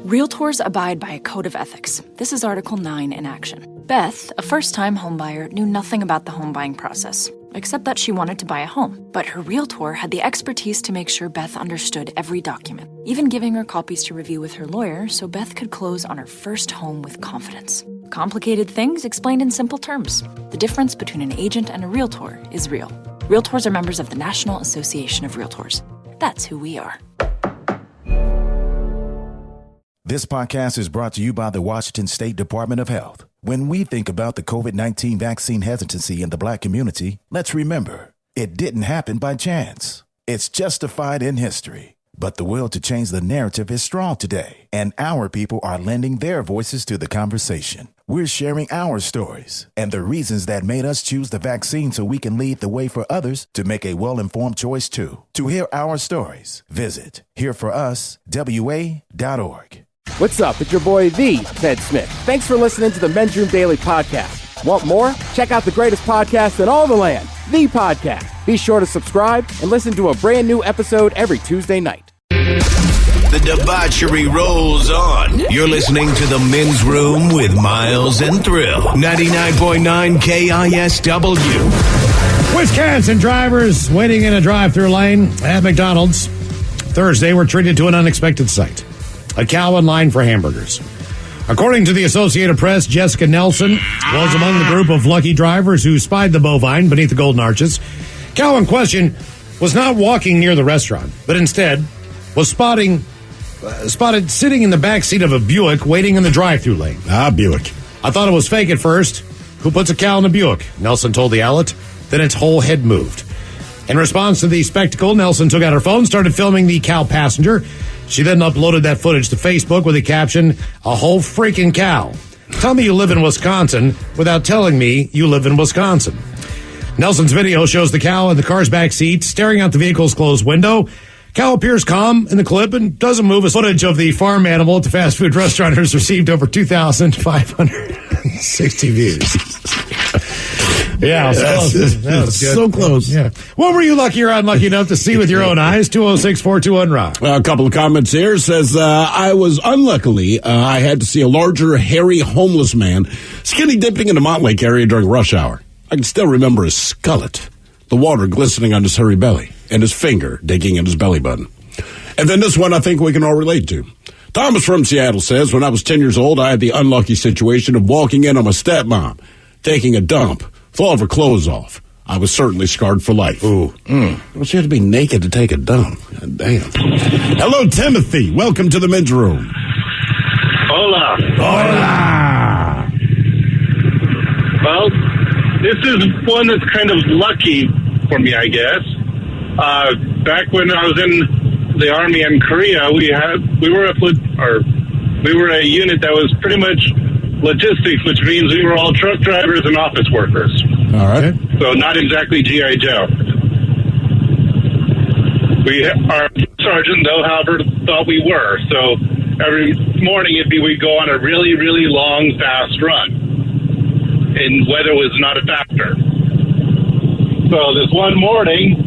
Realtors abide by a code of ethics. This is Article 9 in action. Beth, a first-time homebuyer, knew nothing about the home buying process, except that she wanted to buy a home. But her realtor had the expertise to make sure Beth understood every document, even giving her copies to review with her lawyer so Beth could close on her first home with confidence. Complicated things explained in simple terms. The difference between an agent and a realtor is real. Realtors are members of the National Association of Realtors. That's who we are. This podcast is brought to you by the Washington State Department of Health. When we think about the COVID-19 vaccine hesitancy in the Black community, let's remember, it didn't happen by chance. It's justified in history. But the will to change the narrative is strong today, and our people are lending their voices to the conversation. We're sharing our stories and the reasons that made us choose the vaccine so we can lead the way for others to make a well-informed choice too. To hear our stories, visit hereforuswa.org. What's up? It's your boy, the Ted Smith. Thanks for listening to the Men's Room Daily Podcast. Want more? Check out the greatest podcast in all the land, The Podcast. Be sure to subscribe and listen to a brand new episode every Tuesday night. The debauchery rolls on. You're listening to the Men's Room with Miles and Thrill. 99.9 KISW. Wisconsin drivers waiting in a drive-thru lane at McDonald's Thursday were treated to an unexpected sight. A cow in line for hamburgers. According to the Associated Press, Jessica Nelson was among the group of lucky drivers who spied the bovine beneath the golden arches. Cow in question was not walking near the restaurant, but instead was spotted sitting in the back seat of a Buick waiting in the drive-thru lane. Buick. I thought it was fake at first. Who puts a cow in a Buick? Nelson told the outlet. Then its whole head moved. In response to the spectacle, Nelson took out her phone, started filming the cow passenger. She then uploaded that footage to Facebook with the caption, "A whole freaking cow. Tell me you live in Wisconsin without telling me you live in Wisconsin." Nelson's video shows the cow in the car's back seat staring out the vehicle's closed window. Cow appears calm in the clip and doesn't move. Footage of the farm animal at the fast food restaurant has received over 2,560 views. Yeah, that was good. So close. Yeah. What were you lucky or unlucky enough to see with your own eyes? 206-421-ROCK. A couple of comments here. Says, I was unluckily, I had to see a larger, hairy, homeless man skinny dipping in the Montlake Lake area during rush hour. I can still remember his skullet, the water glistening on his hairy belly, and his finger digging in his belly button. And then this one I think we can all relate to. Thomas from Seattle says, when I was 10 years old, I had the unlucky situation of walking in on my stepmom, taking a dump, with all of her clothes off. I was certainly scarred for life. Ooh. Well, she had to be naked to take a dump. God damn. Hello, Timothy. Welcome to the men's room. Hola. Hola. Well, this is one that's kind of lucky for me, I guess. Back when I was in the Army in Korea, we were a unit that was pretty much logistics, which means we were all truck drivers and office workers. All right. So not exactly G.I. Joe. Our sergeant, though, however, thought we were. So every morning we'd go on a really, really long, fast run. And weather was not a factor. So this one morning,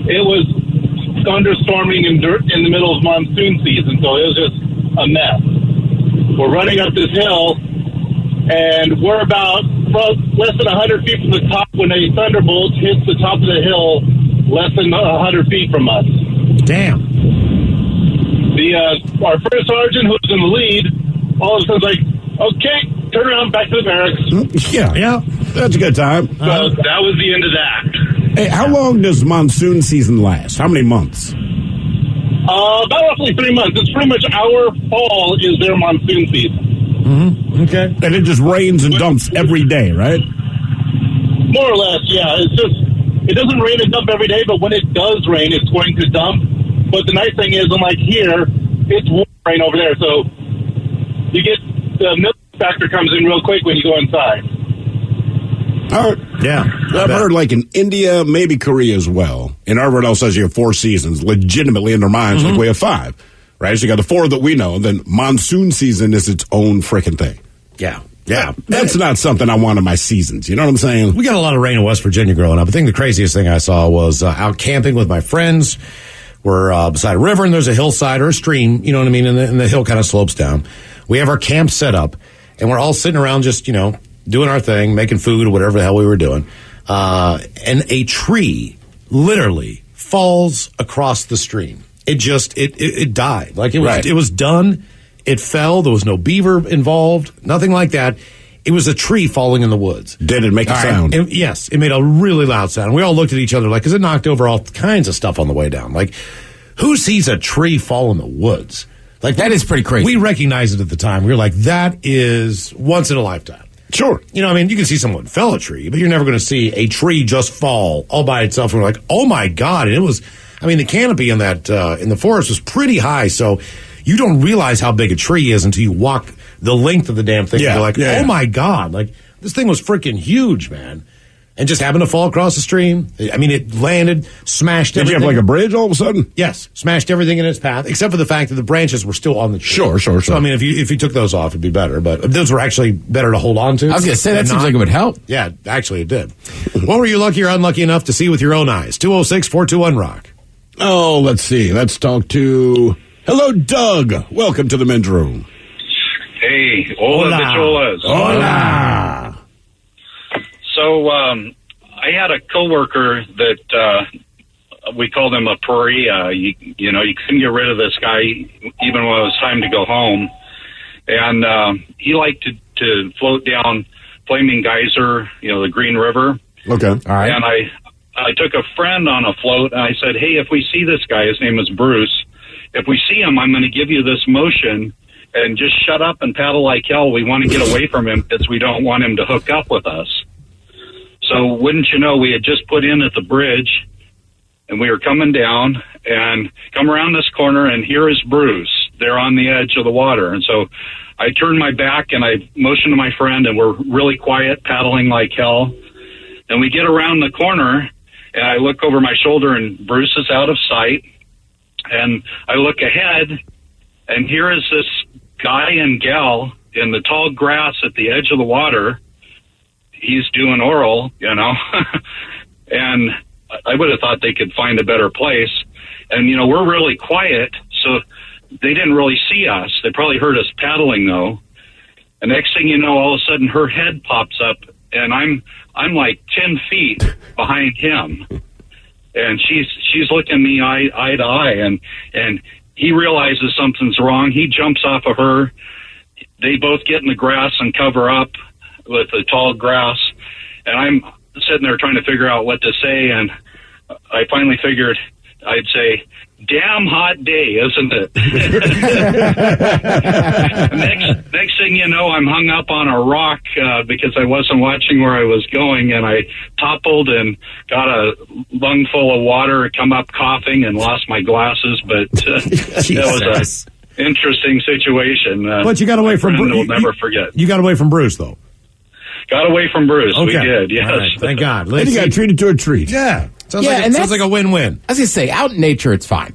it was thunderstorming in the middle of monsoon season. So it was just a mess. We're running up this hill, and we're about less than 100 feet from the top when a thunderbolt hits the top of the hill less than 100 feet from us. Damn. Our first sergeant, who was in the lead, all of a sudden like, okay, turn around, back to the barracks. Yeah. That's a good time. So that was the end of that. Hey, how long does monsoon season last? How many months? About roughly 3 months. It's pretty much our fall is their monsoon season. Mm-hmm. Okay. And it just rains and dumps every day, right? More or less, yeah. It's just, it doesn't rain and dump every day, but when it does rain, it's going to dump. But the nice thing is, unlike here, it's warm rain over there, so you get the milk factor comes in real quick when you go inside. Yeah. I've heard like in India, maybe Korea as well. And everyone else says you have 4 seasons, legitimately in their minds, like we have 5. Right? So you got the 4 that we know. Then monsoon season is its own freaking thing. Yeah. That's not something I want in my seasons. You know what I'm saying? We got a lot of rain in West Virginia growing up. I think the craziest thing I saw was out camping with my friends. We're beside a river, and there's a hillside or a stream, you know what I mean, and the hill kind of slopes down. We have our camp set up, and we're all sitting around just, doing our thing, making food or whatever the hell we were doing. And a tree literally falls across the stream. It died. Like it was done. It fell. There was no beaver involved. Nothing like that. It was a tree falling in the woods. Did it make a sound? Yes, it made a really loud sound. We all looked at each other because it knocked over all kinds of stuff on the way down. Like, who sees a tree fall in the woods? Like, that is pretty crazy. We recognized it at the time. We were like, that is once in a lifetime. Sure. You can see someone fell a tree, but you're never going to see a tree just fall all by itself. And we're like, oh my God. And it was, the canopy in that, in the forest was pretty high. So you don't realize how big a tree is until you walk the length of the damn thing. Yeah, you're like, oh my God. Like, this thing was freaking huge, man. And just happened to fall across the stream. It landed, smashed everything. Did you have like a bridge all of a sudden? Yes. Smashed everything in its path, except for the fact that the branches were still on the tree. Sure. So, if you took those off, it'd be better. But those were actually better to hold on to. I was going to say, that seems like it would help. Yeah, actually it did. What were you lucky or unlucky enough to see with your own eyes? 206-421-ROCK. Oh, let's see. Let's talk to... Hello, Doug. Welcome to the men's room. Hey, hola, bicholas. Hola. So, I had a coworker that we called him a pariah. You couldn't get rid of this guy even when it was time to go home. And he liked to float down Flaming Geyser, the Green River. Okay. All right. And I took a friend on a float, and I said, hey, if we see this guy, his name is Bruce, if we see him, I'm going to give you this motion, and just shut up and paddle like hell. We want to get away from him because we don't want him to hook up with us. So wouldn't you know, we had just put in at the bridge, and we were coming down and come around this corner, and here is Bruce. They're on the edge of the water. And so I turned my back, and I motioned to my friend, and we're really quiet, paddling like hell. And we get around the corner, and I look over my shoulder, and Bruce is out of sight. And I look ahead, and here is this guy and gal in the tall grass at the edge of the water. He's doing oral, and I would have thought they could find a better place. And, we're really quiet, so they didn't really see us. They probably heard us paddling, though. And next thing you know, all of a sudden her head pops up, and I'm like 10 feet behind him. And she's looking me eye to eye, and he realizes something's wrong. He jumps off of her. They both get in the grass and cover up with the tall grass. And I'm sitting there trying to figure out what to say, and I finally figured I'd say, damn hot day, isn't it? next thing you know, I'm hung up on a rock because I wasn't watching where I was going, and I toppled and got a lung full of water, come up coughing, and lost my glasses. But it was an interesting situation. But you got away from Bruce. We'll never forget. You got away from Bruce, though. Got away from Bruce. Okay. We did, yes. Right. Thank God. And you got treated to a treat. Yeah. Sounds like a win-win. I was going to say, out in nature, it's fine.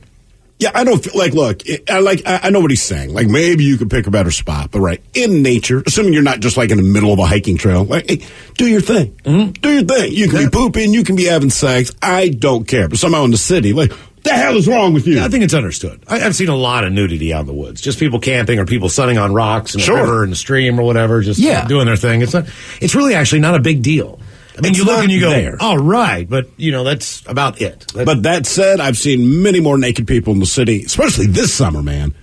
Yeah, I don't feel look, I know what he's saying. Like, maybe you could pick a better spot, but in nature, assuming you're not just like in the middle of a hiking trail, hey, do your thing. Mm-hmm. Do your thing. You can be pooping, you can be having sex. I don't care. But somehow in the city, what the hell is wrong with you? Yeah, I think it's understood. I've seen a lot of nudity out in the woods. Just people camping or people sunning on rocks in the river and the stream or whatever, just doing their thing. It's really actually not a big deal. You look and you go, all right, but, that's about it. But that said, I've seen many more naked people in the city, especially this summer, man.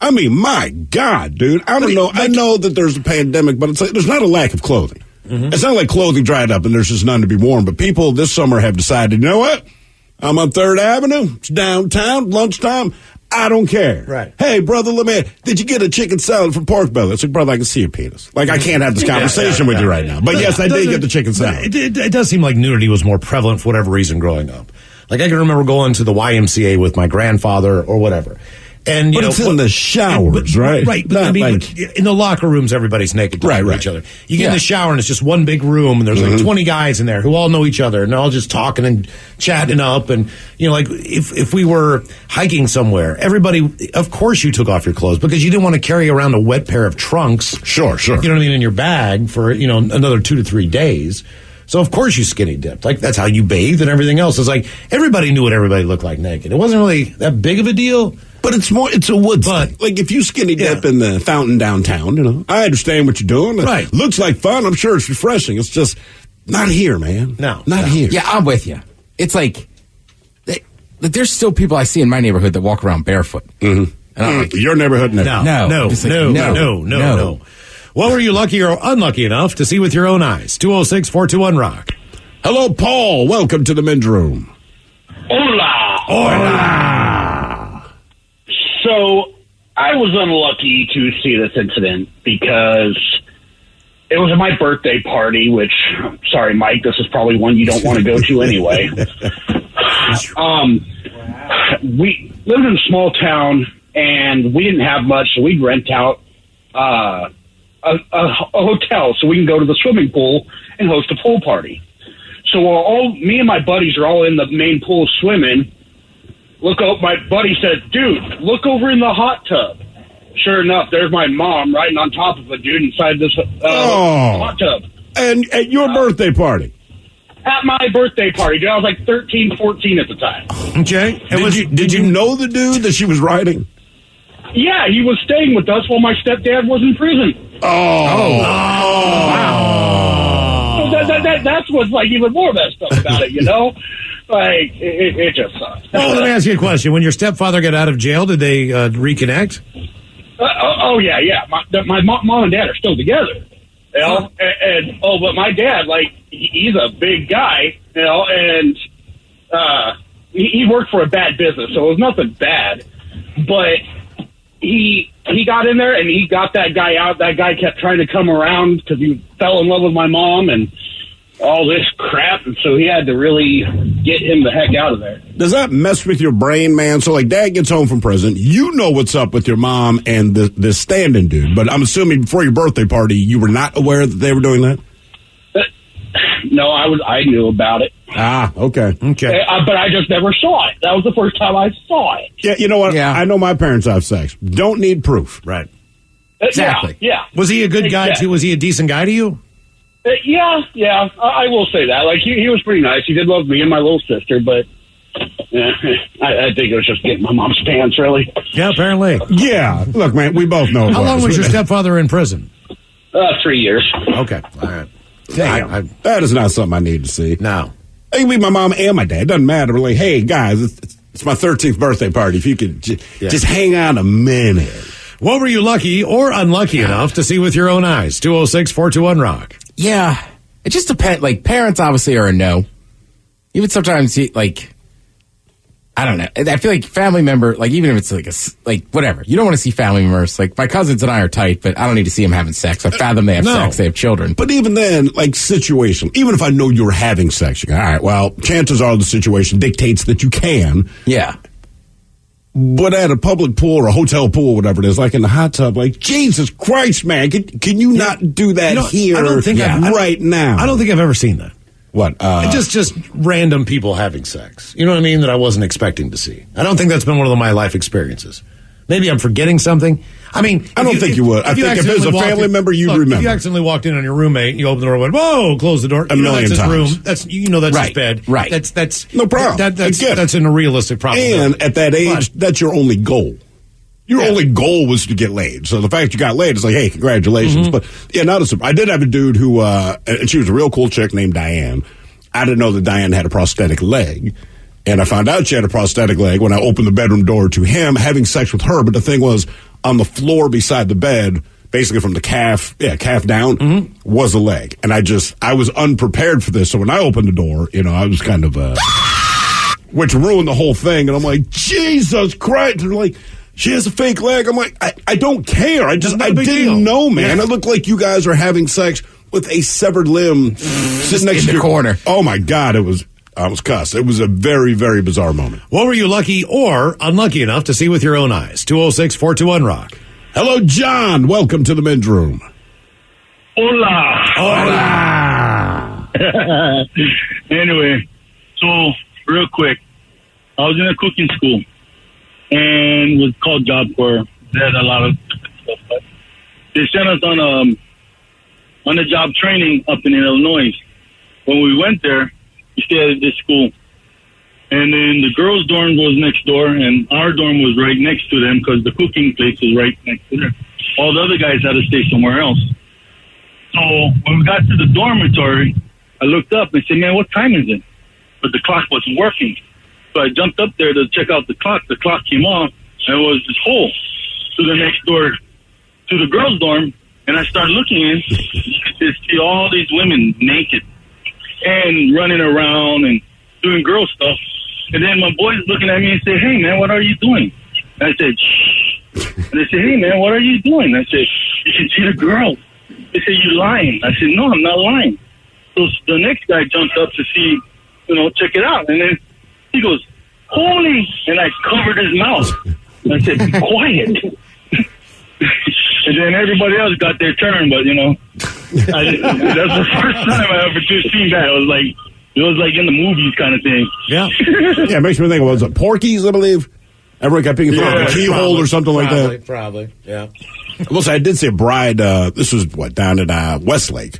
My God, dude. I don't know. I know that there's a pandemic, but it's like there's not a lack of clothing. Mm-hmm. It's not like clothing dried up and there's just none to be worn. But people this summer have decided, you know what? I'm on 3rd Avenue. It's downtown, lunchtime. I don't care. Right. Hey, brother, did you get a chicken salad from Pork Belly? It's like, brother, I can see your penis. I can't have this conversation with you right now. But yes, I did get the chicken salad. It does seem like nudity was more prevalent for whatever reason growing up. I can remember going to the YMCA with my grandfather or whatever. And it's in the showers, right? Right. But in the locker rooms, everybody's naked talking to each other. You get in the shower and it's just one big room and there's 20 guys in there who all know each other and they're all just talking and chatting up. And, if we were hiking somewhere, everybody, of course you took off your clothes because you didn't want to carry around a wet pair of trunks. Sure. You know what I mean? In your bag for, another 2 to 3 days. So of course you skinny dipped. Like that's how you bathed and everything else. It's like everybody knew what everybody looked like naked. It wasn't really that big of a deal. But it's a woods thing. Like if you skinny dip in the fountain downtown, I understand what you're doing. Right. It looks like fun. I'm sure it's refreshing. It's just not here, man. No. Not here. Yeah, I'm with you. It's like there's still people I see in my neighborhood that walk around barefoot. Mm-hmm. And I'm like, your neighborhood? No. What were you lucky or unlucky enough to see with your own eyes? 206-421-ROCK. Hello, Paul. Welcome to the men's room. Hola. So I was unlucky to see this incident because it was my birthday party, which, sorry, Mike, this is probably one you don't want to go to anyway. We lived in a small town, and we didn't have much, so we'd rent out a hotel so we can go to the swimming pool and host a pool party. So me and my buddies are all in the main pool swimming. My buddy said, dude, look over in the hot tub. Sure enough, there's my mom riding on top of a dude inside this hot tub. And at your birthday party? At my birthday party, dude. I was like 13, 14 at the time. Okay. Did you know the dude that she was riding? Yeah, he was staying with us while my stepdad was in prison. Wow. So that's what's like even more messed up about it, Like, it just sucks. Well, let me ask you a question. When your stepfather got out of jail, did they reconnect? Yeah. My mom and dad are still together, but my dad, he's a big guy, and he worked for a bad business, so it was nothing bad, but he got in there and he got that guy out. That guy kept trying to come around because he fell in love with my mom and all this crap, and so he had to really get him the heck out of there. Does that mess with your brain, man? So, Dad gets home from prison. You know what's up with your mom and the stand-in dude, but I'm assuming before your birthday party, you were not aware that they were doing that? No, I knew about it. Ah, okay. But I just never saw it. That was the first time I saw it. Yeah, you know what? Yeah. I know my parents have sex. Don't need proof. Right. Exactly. Yeah. Was he a good guy, too? Was he a decent guy to you? Yeah. I will say that. He was pretty nice. He did love me and my little sister, but I think it was just getting my mom's pants, really. Yeah, apparently. Yeah. Look, man, we both know. How long was your stepfather in prison? 3 years. Okay. All right. That is not something I need to see. No. I can be my mom and my dad. It doesn't matter. We're like, hey, guys, it's my 13th birthday party. If you could just hang on a minute. What were you lucky or unlucky enough to see with your own eyes? 206-421-ROCK. Yeah. It just depends. Parents obviously are a no. Even sometimes, I don't know. I feel like family member, even if it's whatever. You don't want to see family members. My cousins and I are tight, but I don't need to see them having sex. I fathom they have sex. They have children. But even then, situation. Even if I know you're having sex, you go, all right, well, chances are the situation dictates that you can. Yeah. But at a public pool or a hotel pool, whatever it is, in the hot tub, Jesus Christ, man, can you not do that here I don't think right now? I don't think I've ever seen that. What? Just random people having sex. You know what I mean? That I wasn't expecting to see. I don't think that's been one of my life experiences. Maybe I'm forgetting something. I mean, I don't think you would. I think if there's a family member, you'd remember. If you accidentally walked in on your roommate, you open the door and went, whoa, close the door. A million that's times. his room. That's his bed. Right. That's no problem. That's a realistic problem. And at that age, that's your only goal. Your only goal was to get laid. So the fact you got laid is hey, congratulations. Mm-hmm. But I did have a dude who, and she was a real cool chick named Diane. I didn't know that Diane had a prosthetic leg. And I found out she had a prosthetic leg when I opened the bedroom door to him, having sex with her. But the thing was, on the floor beside the bed, basically from the calf down, was a leg. And I was unprepared for this. So when I opened the door, I was kind of, which ruined the whole thing. And I'm like, Jesus Christ. And they're like, she has a fake leg. I'm like, I don't care. I didn't know, man. Yeah. It looked like you guys are having sex with a severed limb sitting next to the corner. Oh my God, I was cussed. It was a very, very bizarre moment. What were you lucky or unlucky enough to see with your own eyes? 206-421-ROCK. Hello, John. Welcome to the men's room. Hola. Anyway, so real quick, I was in a cooking school and was called Job Corps. They had a lot of stuff, but they sent us on a job training up in Illinois. when we went there, we stayed at this school. And then the girls' dorm was next door, and our dorm was right next to them because the cooking place was right next to there. All the other guys had to stay somewhere else. So when we got to the dormitory, I looked up and said, man, what time is it? But the clock wasn't working. So I jumped up there to check out the clock. The clock came on, and it was this hole to the next door, to the girls' dorm. And I started looking in, to see all these women naked and running around and doing girl stuff. And then my boy's looking at me and said, hey, man, what are you doing? And I said, shh. And they said, hey, man, what are you doing? I said, you can see the girls. They said, you're lying. I said, no, I'm not lying. So the next guy jumped up to see, check it out. And then he goes, holy, and I covered his mouth. And I said, be quiet. And then everybody else got their turn, but, that's the first time I ever just seen that. It was like in the movies kind of thing. Yeah. Yeah, it makes me think, was it Porky's, I believe? Everyone kept picking through a keyhole or something like that. Probably, yeah. I will say, I did see a bride, this was, down at Westlake.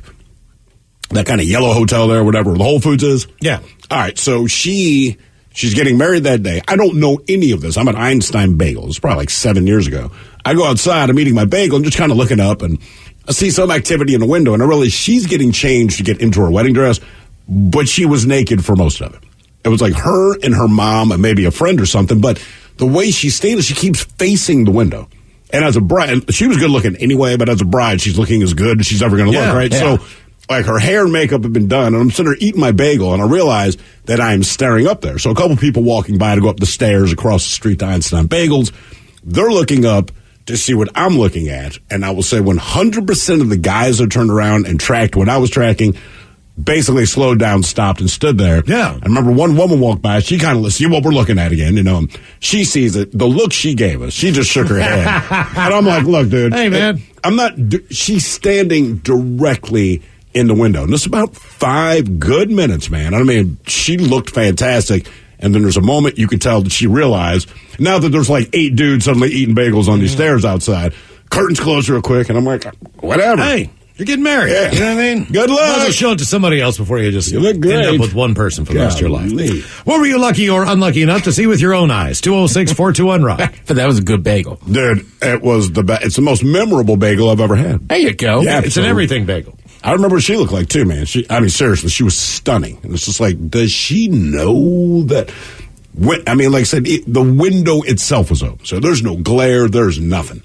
That kind of yellow hotel there, whatever, where the Whole Foods is. Yeah. All right, so she's getting married that day. I don't know any of this. I'm at Einstein Bagel. It's probably like 7 years ago. I go outside, I'm eating my bagel, and just kind of looking up, and I see some activity in the window, and I realize she's getting changed to get into her wedding dress, but she was naked for most of it. It was like her and her mom and maybe a friend or something, but the way she's standing, she keeps facing the window. And as a bride, she was good looking anyway, but as a bride, she's looking as good as she's ever going to look, right? Yeah. So, like, her hair and makeup have been done, and I'm sitting there eating my bagel, and I realize that I'm staring up there. So a couple people walking by to go up the stairs across the street to Einstein Bagels, they're looking up to see what I'm looking at, and I will say 100% of the guys that turned around and tracked what I was tracking basically slowed down, stopped, and stood there. Yeah. I remember one woman walked by. She kind of see what we're looking at again. She sees it. The look she gave us, she just shook her head. And I'm like, look, dude. Hey, man. I'm not. She's standing directly in the window. And it's about 5 good minutes, man. I mean, she looked fantastic. And then there's a moment you could tell that she realized, now that there's like 8 dudes suddenly eating bagels on these stairs outside, curtains closed real quick, and I'm like, whatever. Hey, you're getting married. Yeah. You know what I mean? Good luck. Might as well show it to somebody else before you just look great. end up with one person for the rest of your life. Golly. What were you lucky or unlucky enough to see with your own eyes? 206-421-ROCK. But that was a good bagel. Dude, it was the best. It's the most memorable bagel I've ever had. There you go. Yeah, It's an everything bagel. I remember what she looked like, too, man. Seriously, she was stunning. And it's just like, does she know that? Like I said, the window itself was open. So there's no glare. There's nothing.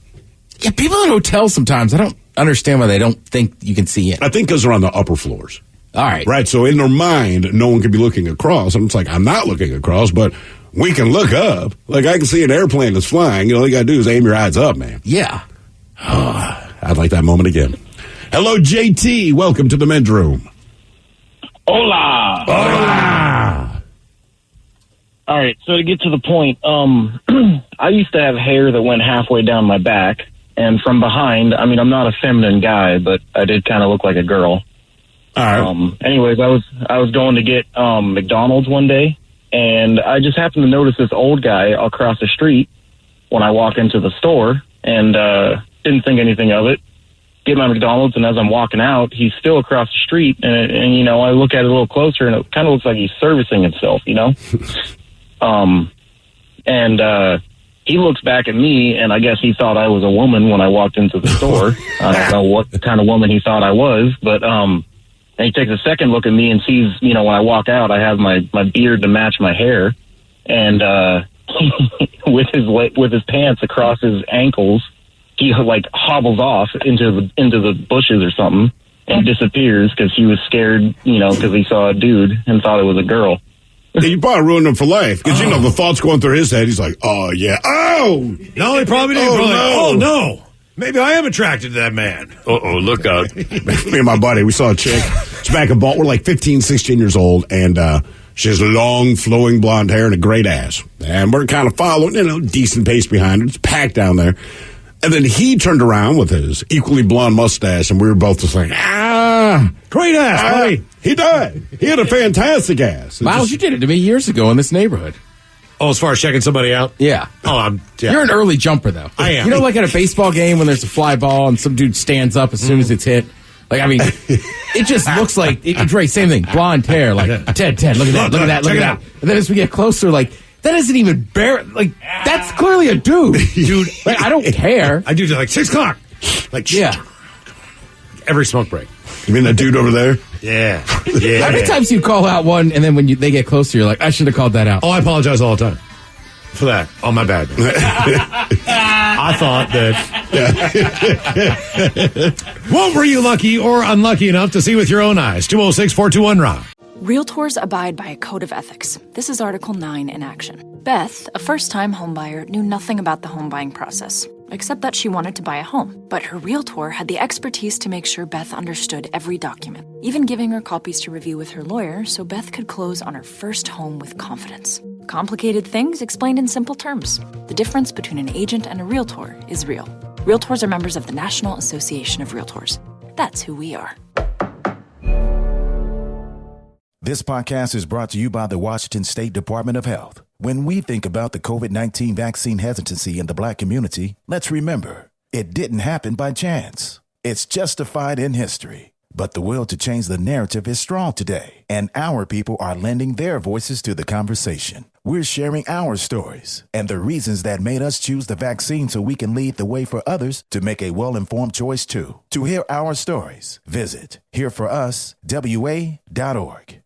Yeah, people in hotels sometimes, I don't understand why they don't think you can see it. I think because they're on the upper floors. All right. Right. So in their mind, no one can be looking across. And it's like, I'm not looking across, but we can look up. Like, I can see an airplane that's flying. All you got to do is aim your eyes up, man. Yeah. I'd like that moment again. Hello, JT. Welcome to the men's room. Hola. Hola. All right, so to get to the point, I used to have hair that went halfway down my back, and from behind, I'm not a feminine guy, but I did kind of look like a girl. All right. Anyways, I was going to get McDonald's one day, and I just happened to notice this old guy across the street when I walk into the store, and didn't think anything of it. Get my McDonald's, and as I'm walking out, he's still across the street, and I look at it a little closer, and it kind of looks like he's servicing himself, And he looks back at me, and I guess he thought I was a woman when I walked into the store. I don't know what kind of woman he thought I was, but and he takes a second look at me and sees, when I walk out, I have my beard to match my hair, and with his pants across his ankles, he hobbles off into the bushes or something and disappears because he was scared, because he saw a dude and thought it was a girl. Yeah, you probably ruined him for life because the thoughts going through his head. He's like, "Oh yeah, oh no, he probably did. Oh no, maybe I am attracted to that man." Look out! Me and my buddy, we saw a chick. She's back in Baltimore. We're like 15, 16 years old, and she has long, flowing blonde hair and a great ass. And we're kind of following, decent pace behind her. It's packed down there. And then he turned around with his equally blonde mustache, and we were both just like, great ass, buddy. He died. He had a fantastic ass. Miles, you did it to me years ago in this neighborhood. Oh, as far as checking somebody out? Yeah. Oh, yeah. You're an early jumper, though. I am. Like at a baseball game when there's a fly ball and some dude stands up as soon as it's hit. Like, I mean, it just looks like it's right. Same thing, blonde hair. Like Ted, look at that. And then as we get closer, like that isn't even bare. Like that's clearly a dude. Like I don't care. I do like 6 o'clock. Like every smoke break. You mean that dude over there? Yeah. How many times you call out one and then when they get closer, you're like, I should have called that out. Oh, I apologize all the time for that. Oh, my bad. I thought that. What were you lucky or unlucky enough to see with your own eyes? 206-421-ROCK. Realtors abide by a code of ethics. This is Article 9 in action. Beth, a first-time homebuyer, knew nothing about the home buying process, except that she wanted to buy a home. But her realtor had the expertise to make sure Beth understood every document, even giving her copies to review with her lawyer so Beth could close on her first home with confidence. Complicated things explained in simple terms. The difference between an agent and a realtor is real. Realtors are members of the National Association of Realtors. That's who we are. This podcast is brought to you by the Washington State Department of Health. When we think about the COVID-19 vaccine hesitancy in the Black community, let's remember, it didn't happen by chance. It's justified in history. But the will to change the narrative is strong today, and our people are lending their voices to the conversation. We're sharing our stories and the reasons that made us choose the vaccine so we can lead the way for others to make a well-informed choice too. To hear our stories, visit hereforuswa.org.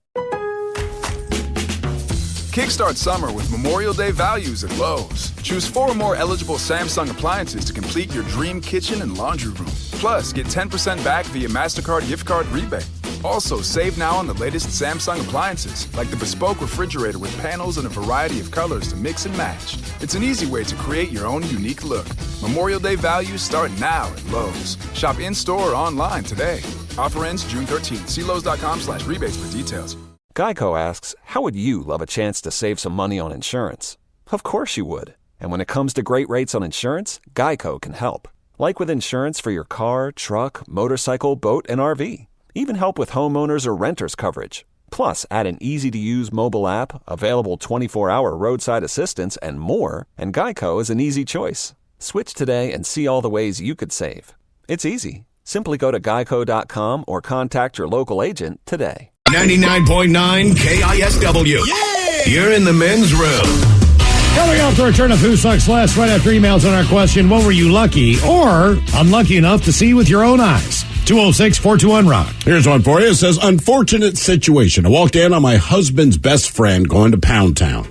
Kickstart summer with Memorial Day values at Lowe's. Choose 4 or more eligible Samsung appliances to complete your dream kitchen and laundry room. Plus, get 10% back via MasterCard gift card rebate. Also, save now on the latest Samsung appliances, like the bespoke refrigerator with panels in a variety of colors to mix and match. It's an easy way to create your own unique look. Memorial Day values start now at Lowe's. Shop in-store or online today. Offer ends June 13th. See Lowe's.com/rebates for details. Geico asks, how would you love a chance to save some money on insurance? Of course you would. And when it comes to great rates on insurance, Geico can help. Like with insurance for your car, truck, motorcycle, boat, and RV. Even help with homeowners or renters coverage. Plus, add an easy-to-use mobile app, available 24-hour roadside assistance, and more, and Geico is an easy choice. Switch today and see all the ways you could save. It's easy. Simply go to geico.com or contact your local agent today. 99.9 KISW. Yay! You're in the men's room. Coming up, the return of Who Sucks Less right after emails on our question, what were you lucky or unlucky enough to see with your own eyes? 206-421-ROCK. Here's one for you. It says, unfortunate situation. I walked in on my husband's best friend going to Pound Town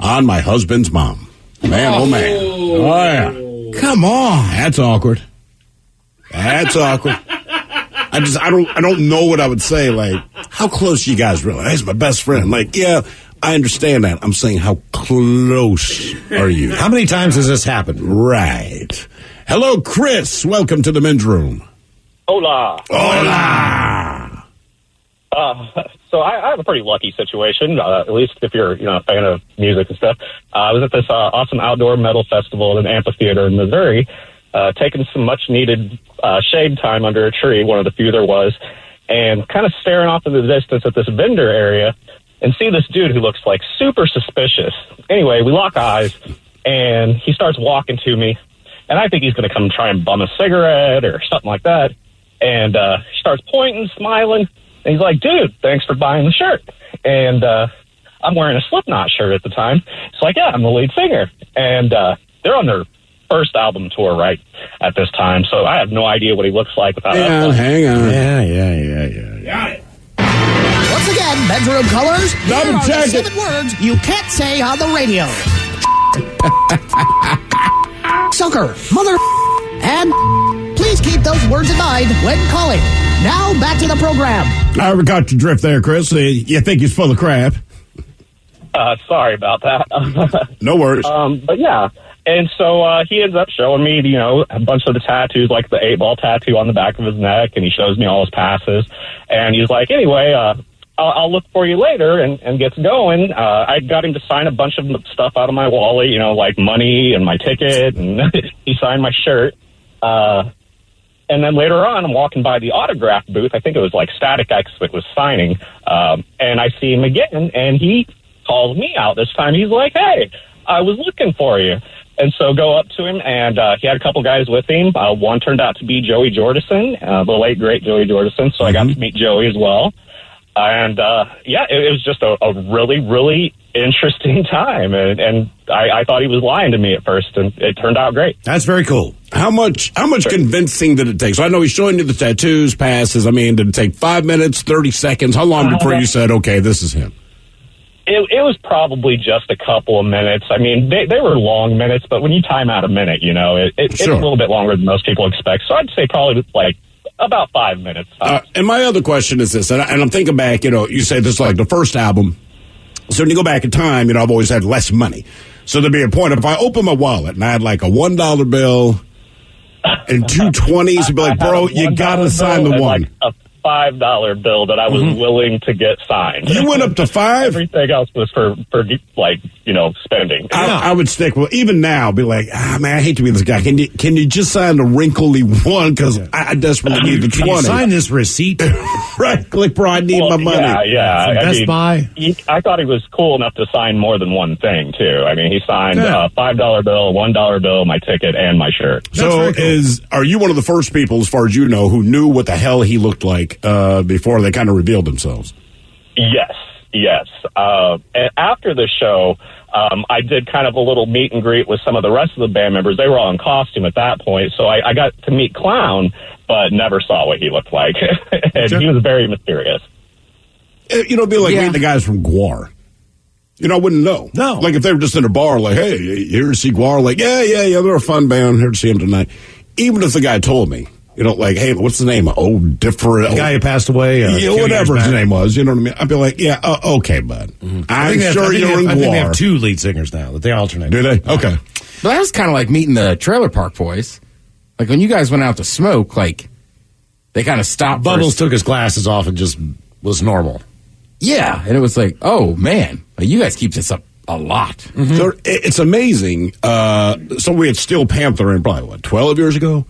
on my husband's mom. Man, oh man. Oh, yeah. Come on. That's awkward. That's awkward. I don't know what I would say. Like, how close you guys really? He's my best friend. Like, yeah, I understand that. I'm saying, how close are you? How many times has this happened? Right. Hello, Chris. Welcome to the men's room. Hola. Hola. So I have a pretty lucky situation, at least if you're a fan of music and stuff. I was at this awesome outdoor metal festival at an amphitheater in Missouri, taking some much-needed shade time under a tree, one of the few there was, and kind of staring off in the distance at this vendor area and see this dude who looks like super suspicious. Anyway, we lock eyes, and he starts walking to me, and I think he's going to come try and bum a cigarette or something like that. And he starts pointing, smiling, and he's like, dude, thanks for buying the shirt. And I'm wearing a Slipknot shirt at the time. It's like, yeah, I'm the lead singer. And they're on their first album tour right at this time, so I have no idea what he looks like without that. Hang on. Yeah. Got it. Once again, bedroom colors. Double Here are check the it. 7 words you can't say on the radio. Sucker, mother, and please keep those words in mind when calling. Now back to the program. I got your drift there, Chris. You think he's full of crap? Sorry about that. No worries. But yeah. And so he ends up showing me, a bunch of the tattoos, like the 8-ball tattoo on the back of his neck, and he shows me all his passes. And he's like, anyway, I'll look for you later, and gets going. I got him to sign a bunch of stuff out of my wallet, like money and my ticket, and he signed my shirt. And then later on, I'm walking by the autograph booth. I think it was like Static X that was signing. And I see him again, and he calls me out this time. He's like, hey, I was looking for you. And so go up to him, and he had a couple guys with him. One turned out to be Joey Jordison, the late, great Joey Jordison. So I got to meet Joey as well. And, it was just a really, really interesting time. And I thought he was lying to me at first, and it turned out great. That's very cool. How much convincing did it take? So I know he's showing you the tattoos, passes. I mean, did it take 5 minutes, 30 seconds? How long before you said, okay, this is him? It was probably just a couple of minutes. I mean, they were long minutes, but when you time out a minute, it's a little bit longer than most people expect. So I'd say probably like about 5 minutes. And my other question is this, and I'm thinking back, you say this is like the first album. So when you go back in time, I've always had less money. So there'd be a point, if I open my wallet and I had like a $1 bill and two 20s, I'd be like, bro, you got to sign the one. Like a $5 bill that I was willing to get signed. You went up to 5? Everything else was for spending. I would stick with, even now, be like, man, I hate to be this guy. Can you just sign the wrinkly one? Because I desperately need the 20. Can you sign this receipt? Right. Like, bro, I need my money. Yeah. Best Buy. I thought he was cool enough to sign more than one thing, too. I mean, he signed a $5 bill, $1 bill, my ticket, and my shirt. So are you one of the first people, as far as you know, who knew what the hell he looked like before they kind of revealed themselves? Yes. And after the show, I did kind of a little meet and greet with some of the rest of the band members. They were all in costume at that point, so I got to meet Clown, but never saw what he looked like. And he was very mysterious. It'd be like meeting the guys from Guar. I wouldn't know. No. Like if they were just in a bar, like, hey, you here to see Guar? Like, yeah, they're a fun band. Here to see them tonight. Even if the guy told me, like, hey, what's the name? Different. The guy who passed away? Whatever his name was. You know what I mean? I'd be like, okay, bud. I'm sure you're in Guar. I think they have two lead singers now that they alternate. Do they? Okay. But that was kind of like meeting the Trailer Park Boys. Like when you guys went out to smoke, like they kind of stopped. Bubbles took his glasses off and just was normal. Yeah, and it was like, oh man, you guys keep this up a lot. Mm-hmm. So it's amazing. So we had Steel Panther in probably 12 years ago,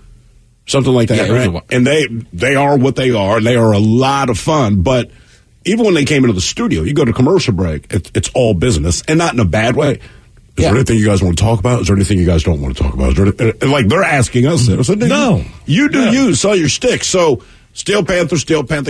something like that, right? And they are what they are, and they are a lot of fun. But even when they came into the studio, you go to commercial break, it's all business, and not in a bad way. Is there anything you guys want to talk about? Is there anything you guys don't want to talk about? Like they're asking us that. I said, no, you do you, sell your stick. So Steel Panther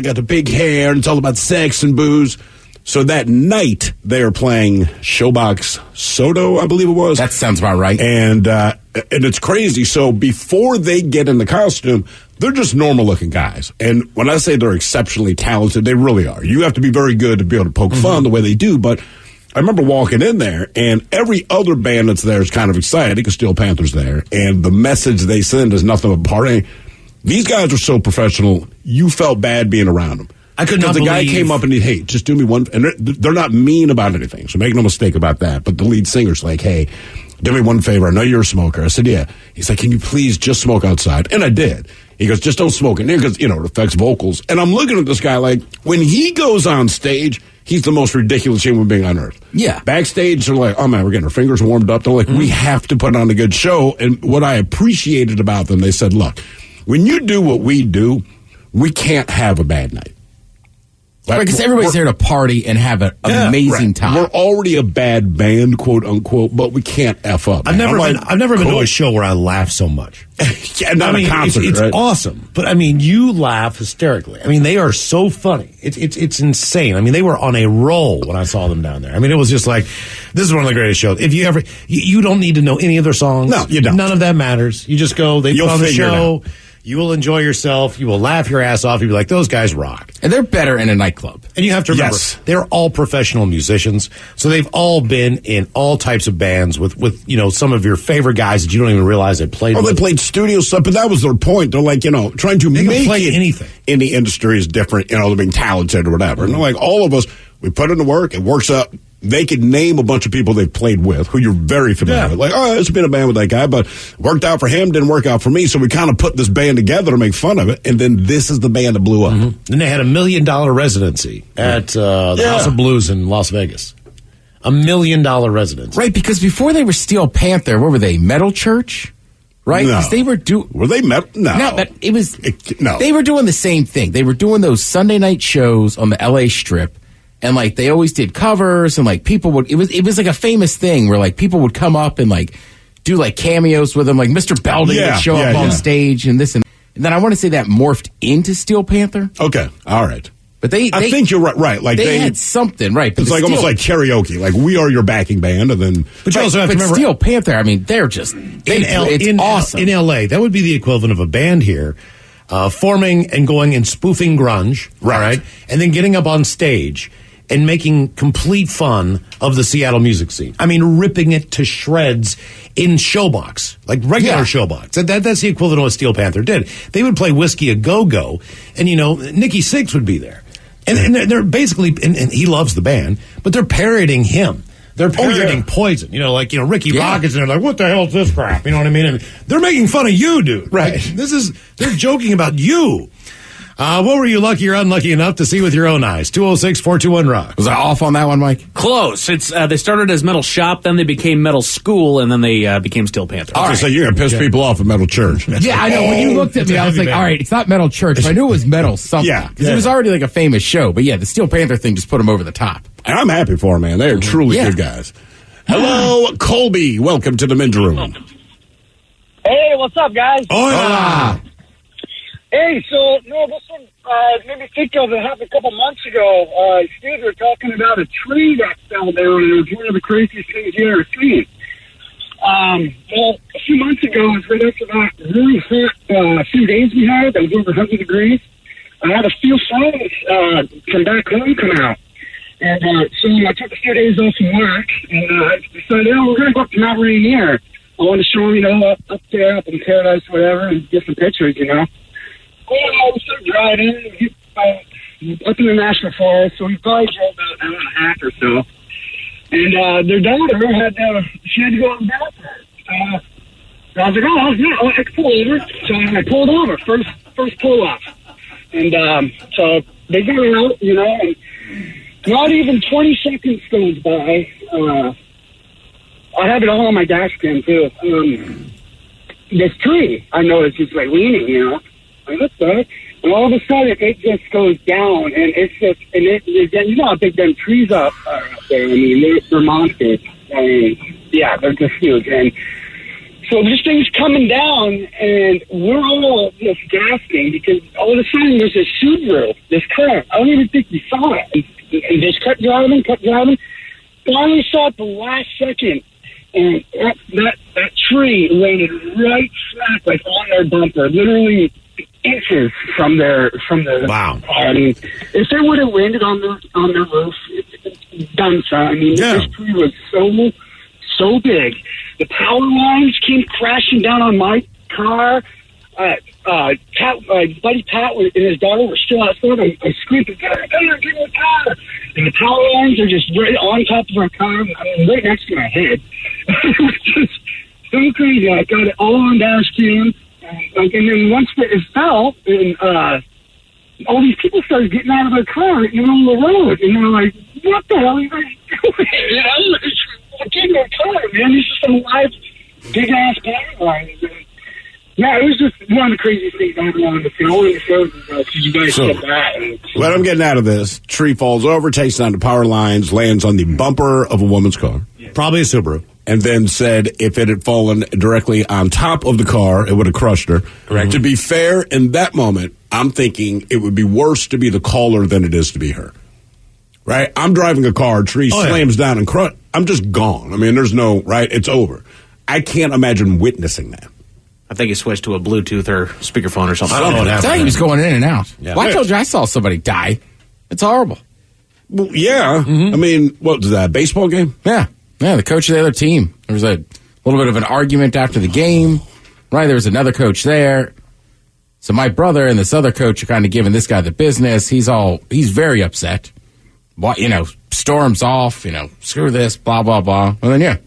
got the big hair, and it's all about sex and booze. So that night, they are playing Showbox Soto, I believe it was. That sounds about right. And it's crazy. So before they get in the costume, they're just normal-looking guys. And when I say they're exceptionally talented, they really are. You have to be very good to be able to poke fun the way they do. But I remember walking in there, and every other band that's there is kind of excited because Steel Panther's there. And the message they send is nothing but partying. These guys are so professional, you felt bad being around them. I could not believe. The guy came up and he, hey, just do me one. And they're not mean about anything, so make no mistake about that. But the lead singer's like, hey, do me one favor. I know you're a smoker. I said, yeah. He's like, can you please just smoke outside? And I did. He goes, just don't smoke in there because, it affects vocals. And I'm looking at this guy like, when he goes on stage, he's the most ridiculous human being on earth. Yeah. Backstage, they're like, oh, man, we're getting our fingers warmed up. They're like, we have to put on a good show. And what I appreciated about them, they said, look, when you do what we do, we can't have a bad night. Because everybody's there to party and have an amazing time. We're already a bad band, quote unquote, but we can't F up. I've never been to a show where I laugh so much. Not a concert. It's awesome, but you laugh hysterically. They are so funny. It's insane. They were on a roll when I saw them down there. It was just like, this is one of the greatest shows. If you ever, you don't need to know any of their songs. No, you don't. None of that matters. You just go. They put on the show. You will enjoy yourself. You will laugh your ass off. You'll be like, those guys rock. And they're better in a nightclub. And you have to remember, they're all professional musicians. So they've all been in all types of bands with some of your favorite guys that you don't even realize they played with. They played studio stuff, but that was their point. They're like, trying to make it anything in the industry is different, they're being talented or whatever. And they're like, all of us, we put in the work, it works out. They could name a bunch of people they've played with who you're very familiar with. Like, it's been a band with that guy, but worked out for him, didn't work out for me. So we kind of put this band together to make fun of it. And then this is the band that blew up. And they had $1 million residency at the House of Blues in Las Vegas. $1 million residency. Right, because before they were Steel Panther, what were they? Metal Church? Right? No. Because they were Were they metal? No. No, but it was. They were doing the same thing. They were doing those Sunday night shows on the LA Strip. And they always did covers, and people would. It was like a famous thing where people would come up and do like cameos with him, like Mr. Belding would show up on stage and this and then I want to say that morphed into Steel Panther. Okay, all right. But I think you're right. Like they had something, right? But it's like almost like karaoke. Like we are your backing band, and then. But you also have to remember, Steel Panther. I mean, they're just it's awesome in LA. That would be the equivalent of a band here, forming and going and spoofing grunge, right? And then getting up on stage and making complete fun of the Seattle music scene. I mean, ripping it to shreds in Showbox, like regular Showbox. That's the equivalent of what Steel Panther did. They would play Whiskey a Go-Go, and, Nikki Sixx would be there. And they're basically, and he loves the band, but they're parodying him. They're parodying Poison. Ricky Rockets, and they're like, what the hell is this crap? You know what I mean? And they're making fun of you, dude. Right. They're joking about you. What were you lucky or unlucky enough to see with your own eyes? 206-421-ROCK. Was I off on that one, Mike? Close. It's they started as Metal Shop, then they became Metal School, and then they became Steel Panther. All right. So you're going to piss people off at Metal Church. Yeah, I know. When you looked at me, I was like, all right, it's not Metal Church, but I knew it was Metal something. Yeah. Because it was already like a famous show. But yeah, the Steel Panther thing just put them over the top. And I'm happy for them, man. They are truly good guys. Hello, Colby. Welcome to the men's room. Hey, what's up, guys? Hola. Hey, so, this one made me think of it happened a couple months ago. Steve, were talking about a tree that fell down, and it was one of the craziest things you ever seen. Well, a few months ago, it was right after that really hot few days we had, that was over 100 degrees. I had a few friends from back home come out. And so I took a few days off from work, and I decided, we're going to go up to Mount Rainier. I want to show them, up there, up in paradise, whatever, and get some pictures, Well, we started driving up in the National Forest, so we probably drove about an hour and a half or so. And their daughter had to go in the bathroom. I was like, I can pull over. So I pulled over, first pull off. And so they got out, and not even 20 seconds goes by. I have it all on my dash cam, too. This tree, I noticed, is like leaning, Like, that? And all of a sudden, it just goes down, and it's just, you know how big them trees are up there. I mean, they're monsters. I mean, yeah, they're just huge. And so this thing's coming down, and we're all just gasping because all of a sudden there's this Subaru, this car. I don't even think we saw it. And just kept driving. Finally saw it the last second, and that tree landed right smack, like on their bumper, literally inches from the wow. car. I mean, if they would have landed on the roof, it's done. So I mean, this tree was so big. The power lines came crashing down on my car. Buddy Pat and his daughter were still outside. I screamed, "Get in the car!" And the power lines are just right on top of our car. I mean, right next to my head. It was just so crazy. I got it all on dash cam. And then once it fell, and all these people started getting out of their car in the middle of the road, and they're like, "What the hell are you guys doing?" Get in their car, man. It's just a live, big ass power lines. Yeah, it was just one of the craziest things I ever wanted to see. I wanted to show you guys because you guys said that. What I'm getting out of this, tree falls over, takes down the power lines, lands on the bumper of a woman's car. Probably a Subaru. And then said if it had fallen directly on top of the car, it would have crushed her. Correct. To be fair, in that moment, I'm thinking it would be worse to be the caller than it is to be her. Right? I'm driving a car, tree slams down and I'm just gone. I mean, there's no, right? It's over. I can't imagine witnessing that. I think he switched to a Bluetooth or speakerphone or something. I don't know what happened. I thought he was going in and out. Yeah. Well, I told you I saw somebody die. It's horrible. Well, yeah. I mean, what was that, baseball game? Yeah. Yeah, the coach of the other team. There was a little bit of an argument after the game. Right, there was another coach there. So my brother and this other coach are kind of giving this guy the business. He's very upset. Storms off, screw this, blah, blah, blah. And then,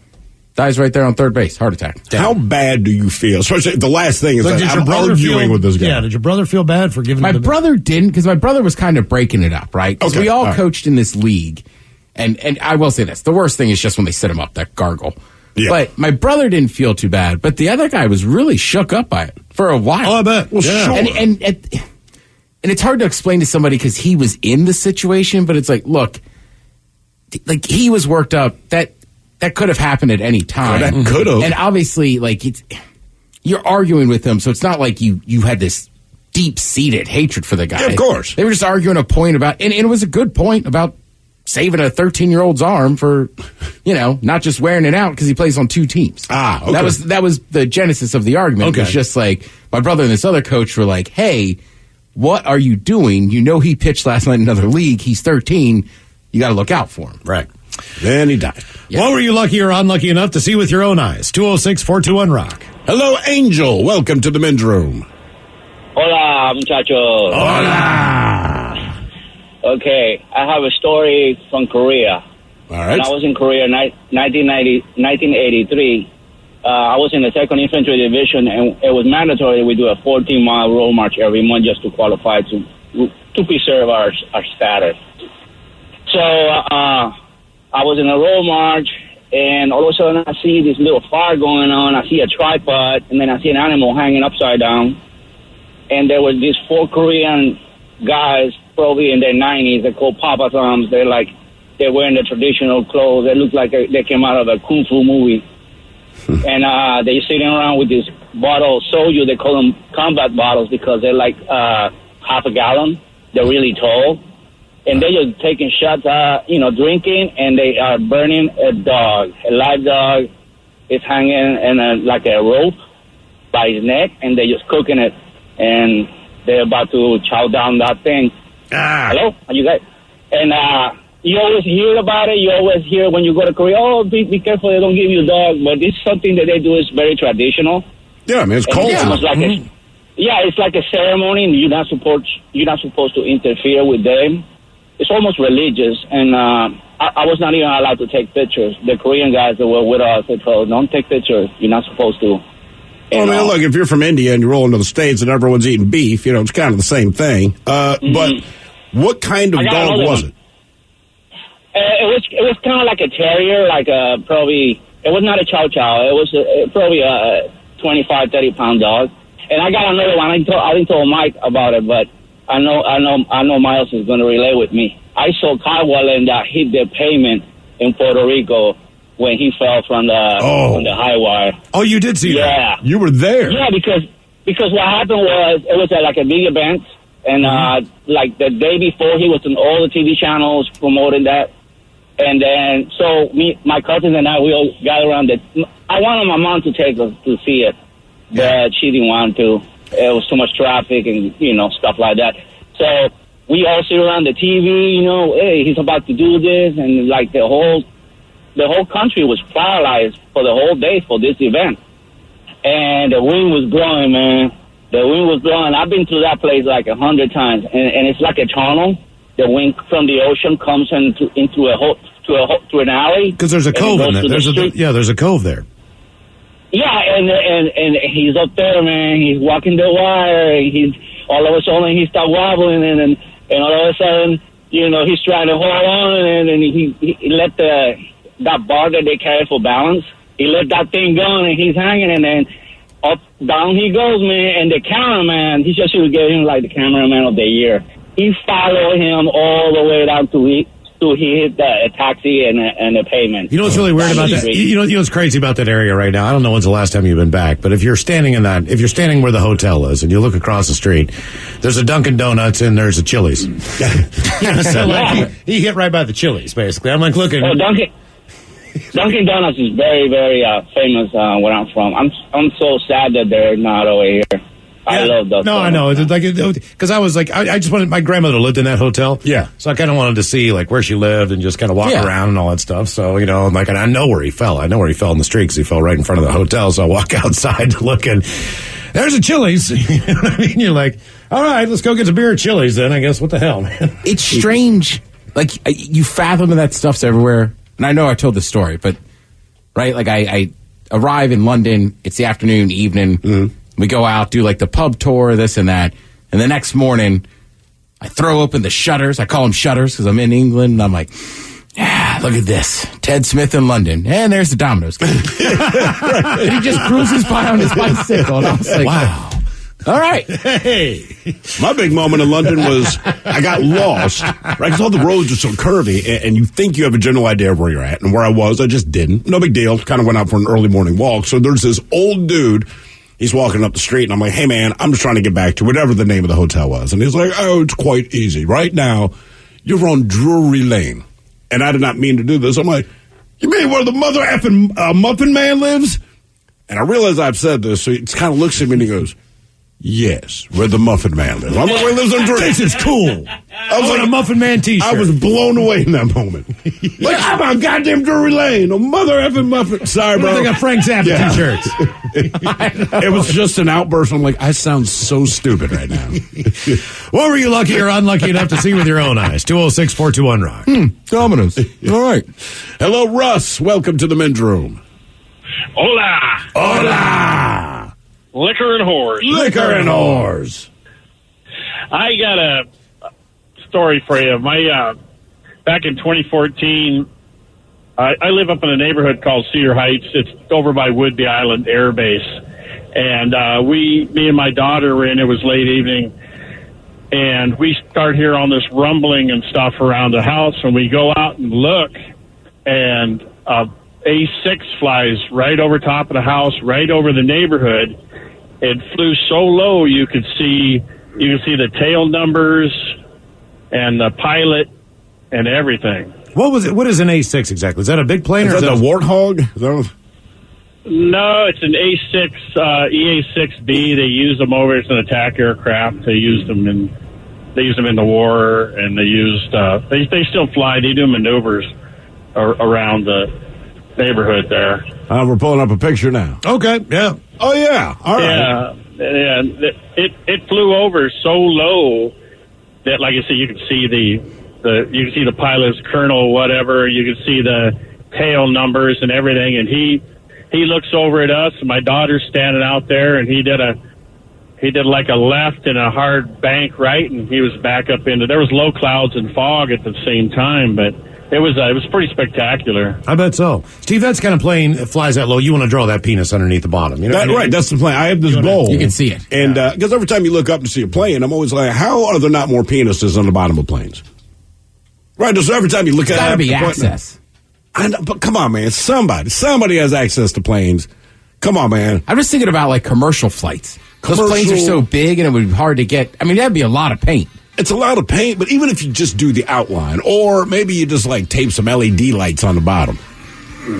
dies right there on third base. Heart attack. How bad do you feel? Especially the last thing is I'm arguing with this guy. Yeah, did your brother feel bad for giving my brother didn't, because my brother was kind of breaking it up, right? Because we all coached in this league. And I will say this, the worst thing is just when they sit him up, that gargle. Yeah. But my brother didn't feel too bad, but the other guy was really shook up by it for a while. Oh, I bet. Well, sure. And it's hard to explain to somebody because he was in the situation, but it's like, look, like he was worked up. That that could have happened at any time. Well, that could have. And obviously, like, you're arguing with him, so it's not like you had this deep-seated hatred for the guy. Yeah, of course. They were just arguing a point about, and it was a good point about saving a 13-year-old's arm for, not just wearing it out because he plays on two teams. Okay. That was the genesis of the argument. Okay. It was just like, my brother and this other coach were like, hey, what are you doing? He pitched last night in another league. He's 13. You got to look out for him. Right. Then he died. Yeah. What were you lucky or unlucky enough to see with your own eyes? 206-421-ROCK. Hello, Angel. Welcome to the men's room. Hola, muchachos. Hola. Okay, I have a story from Korea. All right. When I was in Korea in 1983, I was in the 2nd Infantry Division, and it was mandatory we do a 14-mile road march every month just to qualify to preserve our status. So I was in a road march, and all of a sudden I see this little fire going on. I see a tripod, and then I see an animal hanging upside down. And there were these 4 Korean guys, probably in their 90s. They're called Papa Toms. They're wearing the traditional clothes. They look like they came out of a kung fu movie. And they're sitting around with this bottle of soju. They call them combat bottles because they're like half a gallon. They're really tall. And they're just taking shots, drinking, and they are burning a dog. A live dog is hanging in like a rope by his neck, and they're just cooking it. And they're about to chow down that thing. Hello? Are you guys? And you always hear about it. You always hear when you go to Korea, be careful, they don't give you a dog. But this is something that they do is very traditional. Yeah, I mean, it's culture. It's like a ceremony, and you're not supposed to interfere with them. It's almost religious, and I was not even allowed to take pictures. The Korean guys that were with us, they told, don't take pictures. You're not supposed to. Well, I mean, look, if you're from India and you roll into the States and everyone's eating beef, it's kind of the same thing. But what kind of dog was it? It was kind of like a terrier, probably, it was not a chow chow. It was probably a 25, 30-pound dog. And I got another one. I didn't tell Mike about it, but I know Miles is going to relay with me. I saw Kyle Wallen that hit the pavement in Puerto Rico when he fell from the high wire. Oh, you did see that? You were there. Yeah, because what happened was it was like a big event, and like the day before he was on all the TV channels promoting that, and then so my cousins and I, we all got around it. I wanted my mom to take us to see it, but she didn't want to. It was too much traffic and stuff like that. So we all sit around the TV. Hey, he's about to do this, and like the whole country was paralyzed for the whole day for this event. And the wind was blowing, man. The wind was blowing. I've been to that place like 100 times, and it's like a tunnel. The wind from the ocean comes into an alley. Because there's a cove in there. There's a cove there. Yeah, and he's up there, man. He's walking the wire. He's all of a sudden he starts wobbling, and all of a sudden, he's trying to hold on, and he let that bar that they carry for balance. He let that thing go, and he's hanging, and then up, down he goes, man. And the cameraman, he just should give him like the cameraman of the year. He followed him all the way down to he hit a taxi and the pavement. You know what's really weird about that? You know what's crazy about that area right now? I don't know when's the last time you've been back, but if you're standing where the hotel is and you look across the street, there's a Dunkin' Donuts and there's a Chili's. So like he hit right by the Chili's, basically. I'm like looking. Oh, Dunkin' Donuts is very, very famous where I'm from. I'm so sad that they're not over here. I love those. No, I know. Because I was like, I just wanted, my grandmother lived in that hotel. Yeah. So I kind of wanted to see like where she lived and just kind of walk around and all that stuff. So, and I know where he fell. I know where he fell in the street because he fell right in front of the hotel. So I walk outside to look and there's a Chili's. You know what I mean? You're like, all right, let's go get some beer at Chili's then, I guess. What the hell, man? It's strange. Like, you fathom that stuff's everywhere. And I know I told this story, but, right, like I arrive in London. It's the afternoon, evening. Mm-hmm. We go out, do like the pub tour, this and that. And the next morning, I throw open the shutters. I call them shutters because I'm in England. And I'm like, look at this. Ted Smith in London. And there's the Domino's. And he just cruises by on his bicycle. And I was like, wow. All right. Hey, my big moment in London was I got lost, right? Because all the roads are so curvy, and you think you have a general idea of where you're at. And where I was, I just didn't. No big deal. Kind of went out for an early morning walk. So there's this old dude. He's walking up the street, and I'm like, hey, man, I'm just trying to get back to whatever the name of the hotel was. And he's like, oh, it's quite easy. Right now, you're on Drury Lane. And I did not mean to do this. I'm like, you mean where the mother effing Muffin Man lives? And I realize I've said this, so he kind of looks at me and he goes, yes, where the Muffin Man lives. I'm like, where he lives on Drury. This is cool. I was like a Muffin Man t-shirt. I was blown away in that moment. Like, I'm on goddamn Drury Lane. A mother effing Muffin. Sorry, bro. They got Frank Zappa t-shirts. It was just an outburst. I'm like, I sound so stupid right now. What were you lucky or unlucky enough to see with your own eyes? 206-421-ROCK. Domino's. All right. Hello, Russ. Welcome to the men's room. Hola. Hola. Liquor and whores. Liquor and whores. I got a story for you. Back in 2014, I live up in a neighborhood called Cedar Heights. It's over by Whidbey Island Air Base. And me and my daughter were in. It was late evening. And we start hearing this rumbling and stuff around the house. And we go out and look. And A6 flies right over top of the house, right over the neighborhood. It flew so low you could see the tail numbers and the pilot and everything. What was it? What is an A6 exactly? Is that a big plane? Is that a Warthog? No, it's an A6 EA6B. They use them over as an attack aircraft. They use them in the war, and they still fly. They do maneuvers around the neighborhood there. We're pulling up a picture now. Okay, yeah. Oh, yeah. All right. Yeah. It flew over so low that, like I said, you could see the pilot's colonel, whatever. You could see the tail numbers and everything. And he looks over at us, and my daughter's standing out there, and he did like a left and a hard bank right, and he was back up into. There was low clouds and fog at the same time, but. It was pretty spectacular. I bet so. Steve, that's kind of plane that flies that low. You want to draw that penis underneath the bottom. You know? Right, that's the plan. I have this goal. You can see it. And because every time you look up to see a plane, I'm always like, how are there not more penises on the bottom of planes? Right, so every time you look at it. It's got to be access. I know, but come on, man. Somebody has access to planes. Come on, man. I'm just thinking about, like, commercial flights. Those planes are so big, and it would be hard to get. I mean, that'd be a lot of paint. It's a lot of paint, but even if you just do the outline, or maybe you just like tape some LED lights on the bottom,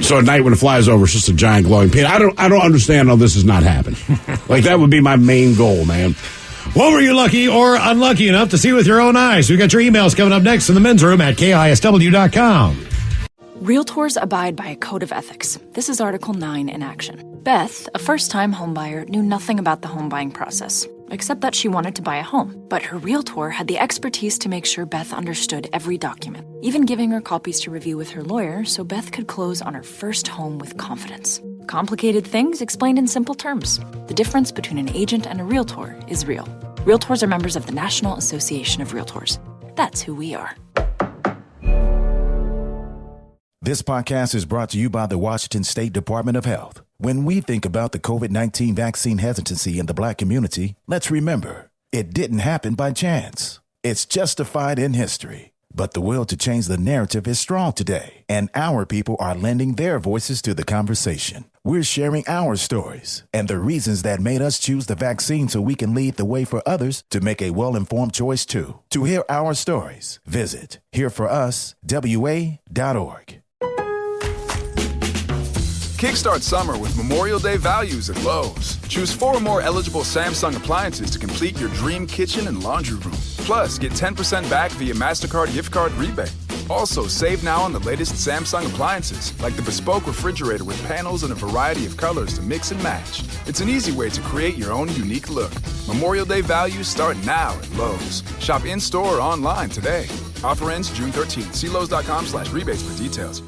so at night when it flies over, it's just a giant glowing paint. I don't understand how this has not happened. Like that would be my main goal, man. What were you lucky or unlucky enough to see with your own eyes? We got your emails coming up next in the men's room at KISW.com. Realtors abide by a code of ethics. This is Article 9 in action. Beth, a first-time homebuyer, knew nothing about the home buying process, except that she wanted to buy a home. But her realtor had the expertise to make sure Beth understood every document, even giving her copies to review with her lawyer so Beth could close on her first home with confidence. Complicated things explained in simple terms. The difference between an agent and a realtor is real. Realtors are members of the National Association of Realtors. That's who we are. This podcast is brought to you by the Washington State Department of Health. When we think about the COVID-19 vaccine hesitancy in the Black community, let's remember, it didn't happen by chance. It's justified in history. But the will to change the narrative is strong today, and our people are lending their voices to the conversation. We're sharing our stories and the reasons that made us choose the vaccine so we can lead the way for others to make a well-informed choice too. To hear our stories, visit hereforuswa.org. Kickstart summer with Memorial Day values at Lowe's. Choose 4 or more eligible Samsung appliances to complete your dream kitchen and laundry room. Plus, get 10% back via MasterCard gift card rebate. Also, save now on the latest Samsung appliances, like the bespoke refrigerator with panels in a variety of colors to mix and match. It's an easy way to create your own unique look. Memorial Day values start now at Lowe's. Shop in-store or online today. Offer ends June 13th. See Lowe's.com/rebates for details.